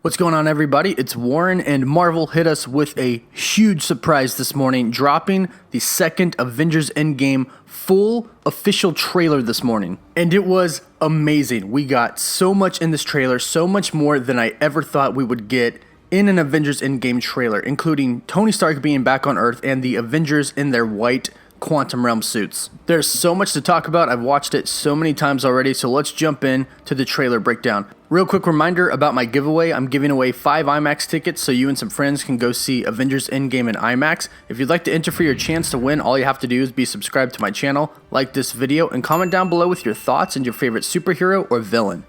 What's going on, everybody? It's Warren, and Marvel hit us with a huge surprise this morning, dropping the second Avengers Endgame full official trailer this morning. And it was amazing. We got so much in this trailer, so much more than I ever thought we would get in an Avengers Endgame trailer, including Tony Stark being back on Earth and the Avengers in their white quantum realm suits. There's so much to talk about. I've watched it so many times already, so let's jump in to the trailer breakdown. Real quick reminder about my giveaway. I'm giving away 5 IMAX tickets so you and some friends can go see Avengers Endgame in IMAX. If you'd like to enter for your chance to win, all you have to do is be subscribed to my channel, like this video, and comment down below with your thoughts and your favorite superhero or villain.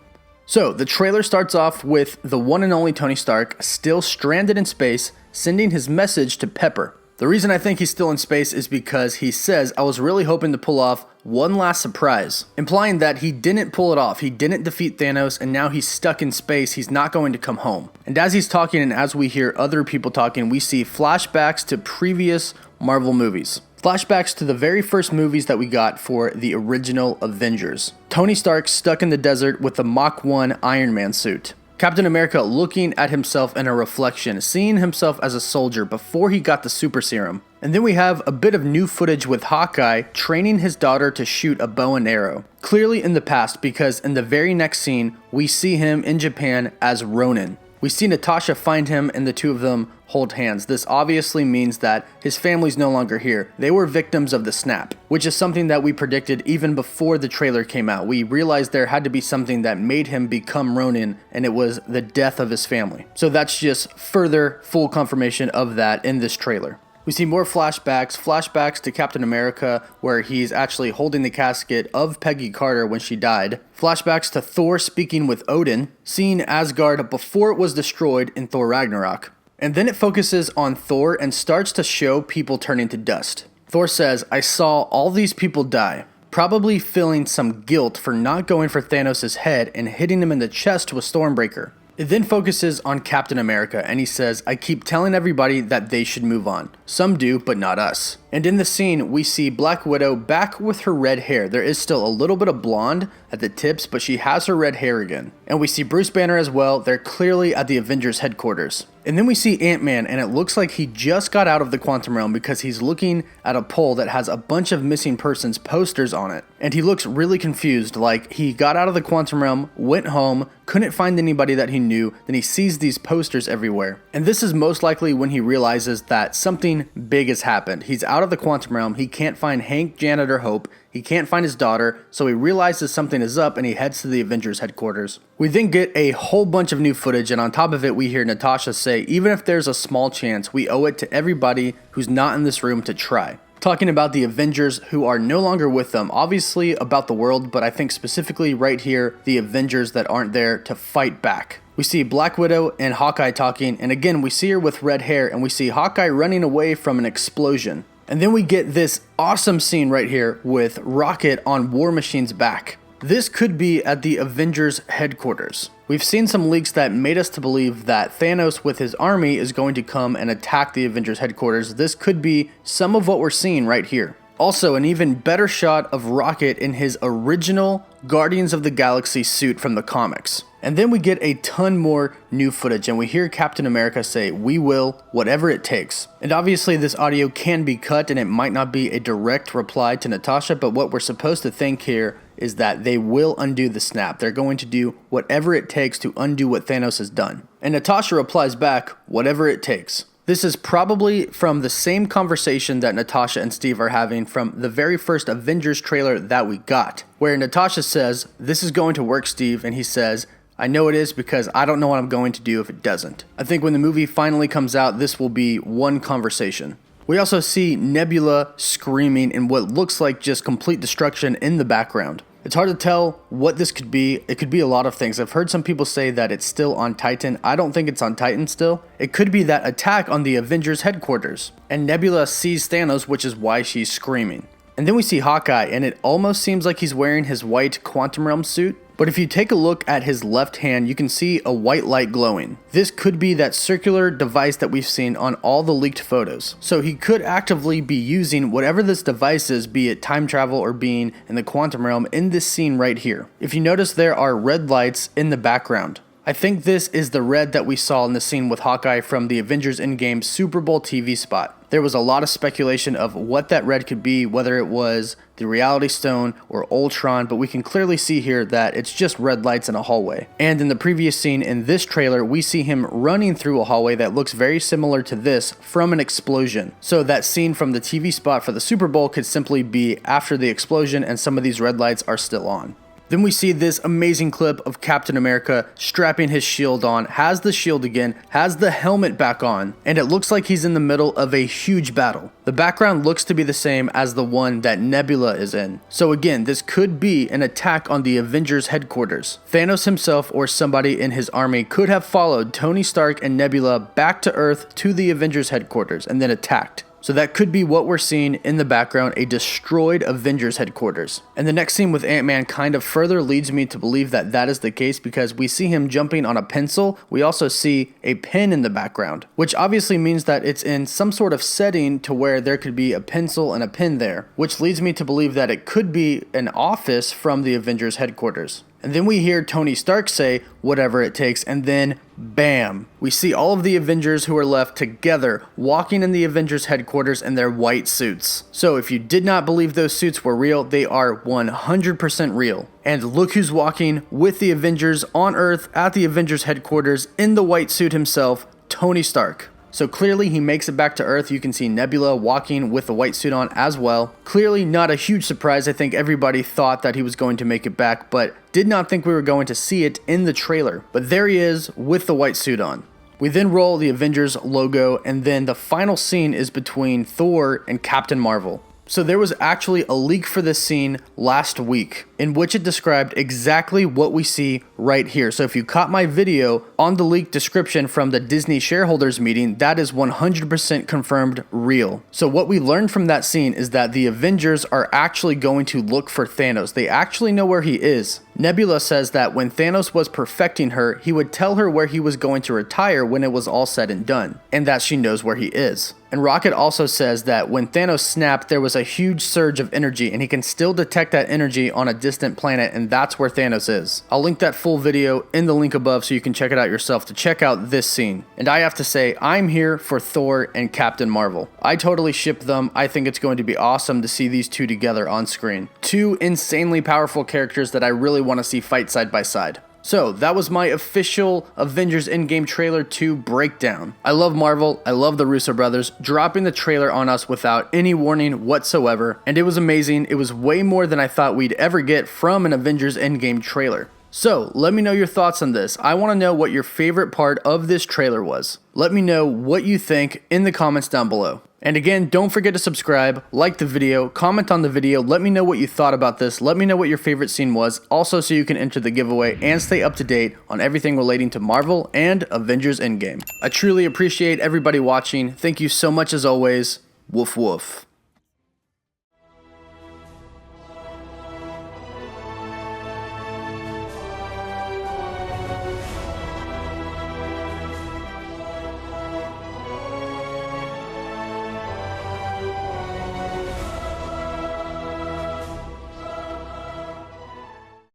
So, the trailer starts off with the one and only Tony Stark still stranded in space, sending his message to Pepper. The reason I think he's still in space is because he says, "I was really hoping to pull off one last surprise," implying that he didn't pull it off. He didn't defeat Thanos, and now he's stuck in space. He's not going to come home. And as he's talking and as we hear other people talking, we see flashbacks to previous Marvel movies. Flashbacks to the very first movies that we got for the original Avengers. Tony Stark stuck in the desert with the Mach 1 Iron Man suit. Captain America looking at himself in a reflection, seeing himself as a soldier before he got the super serum. And then we have a bit of new footage with Hawkeye training his daughter to shoot a bow and arrow. Clearly in the past, because in the very next scene, we see him in Japan as Ronin. We see Natasha find him and the two of them hold hands. This obviously means that his family's no longer here. They were victims of the snap, which is something that we predicted even before the trailer came out. We realized there had to be something that made him become Ronin, and it was the death of his family. So that's just further full confirmation of that in this trailer. We see more flashbacks to Captain America, where he's actually holding the casket of Peggy Carter when she died. Flashbacks to Thor speaking with Odin, seeing Asgard before it was destroyed in Thor Ragnarok. And then it focuses on Thor and starts to show people turning to dust. Thor says, "I saw all these people die," probably feeling some guilt for not going for Thanos' head and hitting him in the chest with Stormbreaker. It then focuses on Captain America, and he says, "I keep telling everybody that they should move on. Some do, but not us." And in the scene, we see Black Widow back with her red hair. There is still a little bit of blonde at the tips, but she has her red hair again. And we see Bruce Banner as well. They're clearly at the Avengers headquarters. And then we see Ant-Man, and it looks like he just got out of the quantum realm because he's looking at a pole that has a bunch of missing persons posters on it. And he looks really confused, like he got out of the quantum realm, went home, couldn't find anybody that he knew, then he sees these posters everywhere. And this is most likely when he realizes that something big has happened. He's out of the quantum realm, he can't find Hank, Janet, or Hope, he can't find his daughter, so he realizes something is up and he heads to the Avengers headquarters. We then get a whole bunch of new footage, and on top of it we hear Natasha say, "Even if there's a small chance, we owe it to everybody who's not in this room to try." Talking about the Avengers who are no longer with them, obviously about the world, but I think specifically right here, the Avengers that aren't there to fight back. We see Black Widow and Hawkeye talking, and again we see her with red hair, and we see Hawkeye running away from an explosion. And then we get this awesome scene right here with Rocket on War Machine's back. This could be at the Avengers headquarters. We've seen some leaks that made us to believe that Thanos with his army is going to come and attack the Avengers headquarters. This could be some of what we're seeing right here. Also, an even better shot of Rocket in his original Guardians of the Galaxy suit from the comics. And then we get a ton more new footage, and we hear Captain America say, "We will, whatever it takes." And obviously this audio can be cut and it might not be a direct reply to Natasha, but what we're supposed to think here is that they will undo the snap. They're going to do whatever it takes to undo what Thanos has done. And Natasha replies back, "Whatever it takes." This is probably from the same conversation that Natasha and Steve are having from the very first Avengers trailer that we got, where Natasha says, "This is going to work, Steve," and he says, "I know it is because I don't know what I'm going to do if it doesn't." I think when the movie finally comes out, this will be one conversation. We also see Nebula screaming in what looks like just complete destruction in the background. It's hard to tell what this could be. It could be a lot of things. I've heard some people say that it's still on Titan. I don't think it's on Titan still. It could be that attack on the Avengers headquarters. And Nebula sees Thanos, which is why she's screaming. And then we see Hawkeye, and it almost seems like he's wearing his white quantum realm suit. But if you take a look at his left hand, you can see a white light glowing. This could be that circular device that we've seen on all the leaked photos. So he could actively be using whatever this device is, be it time travel or being in the quantum realm, in this scene right here. If you notice, there are red lights in the background. I think this is the red that we saw in the scene with Hawkeye from the Avengers Endgame Super Bowl TV spot. There was a lot of speculation of what that red could be, whether it was the Reality Stone or Ultron, but we can clearly see here that it's just red lights in a hallway. And in the previous scene in this trailer, we see him running through a hallway that looks very similar to this from an explosion. So that scene from the TV spot for the Super Bowl could simply be after the explosion and some of these red lights are still on. Then we see this amazing clip of Captain America strapping his shield on, has the shield again, has the helmet back on, and it looks like he's in the middle of a huge battle. The background looks to be the same as the one that Nebula is in. So again, this could be an attack on the Avengers headquarters. Thanos himself or somebody in his army could have followed Tony Stark and Nebula back to Earth to the Avengers headquarters and then attacked. So that could be what we're seeing in the background, a destroyed Avengers headquarters. And the next scene with Ant-Man kind of further leads me to believe that that is the case because we see him jumping on a pencil. We also see a pen in the background, which obviously means that it's in some sort of setting to where there could be a pencil and a pen there, which leads me to believe that it could be an office from the Avengers headquarters. And then we hear Tony Stark say, whatever it takes, and then bam! We see all of the Avengers who are left together walking in the Avengers headquarters in their white suits. So if you did not believe those suits were real, they are 100% real. And look who's walking with the Avengers on Earth at the Avengers headquarters in the white suit himself, Tony Stark. So clearly he makes it back to Earth. You can see Nebula walking with the white suit on as well. Clearly not a huge surprise. I think everybody thought that he was going to make it back, but did not think we were going to see it in the trailer. But there he is with the white suit on. We then roll the Avengers logo, and then the final scene is between Thor and Captain Marvel. So there was actually a leak for this scene last week in which it described exactly what we see right here. So if you caught my video on the leak description from the Disney shareholders meeting, that is 100% confirmed real. So what we learned from that scene is that the Avengers are actually going to look for Thanos. They actually know where he is. Nebula says that when Thanos was perfecting her, he would tell her where he was going to retire when it was all said and done, and that she knows where he is. And Rocket also says that when Thanos snapped, there was a huge surge of energy, and he can still detect that energy on a distant planet, and that's where Thanos is. I'll link that full video in the link above so you can check it out yourself to check out this scene. And I have to say, I'm here for Thor and Captain Marvel. I totally ship them. I think it's going to be awesome to see these two together on screen. Two insanely powerful characters that I really want to see fight side by side. So that was my official Avengers Endgame trailer 2 breakdown. I love Marvel, I love the Russo brothers, dropping the trailer on us without any warning whatsoever, and it was amazing. It was way more than I thought we'd ever get from an Avengers Endgame trailer. So let me know your thoughts on this. I want to know what your favorite part of this trailer was. Let me know what you think in the comments down below. And again, don't forget to subscribe, like the video, comment on the video, let me know what you thought about this, let me know what your favorite scene was, also so you can enter the giveaway and stay up to date on everything relating to Marvel and Avengers Endgame. I truly appreciate everybody watching. Thank you so much as always. Woof woof.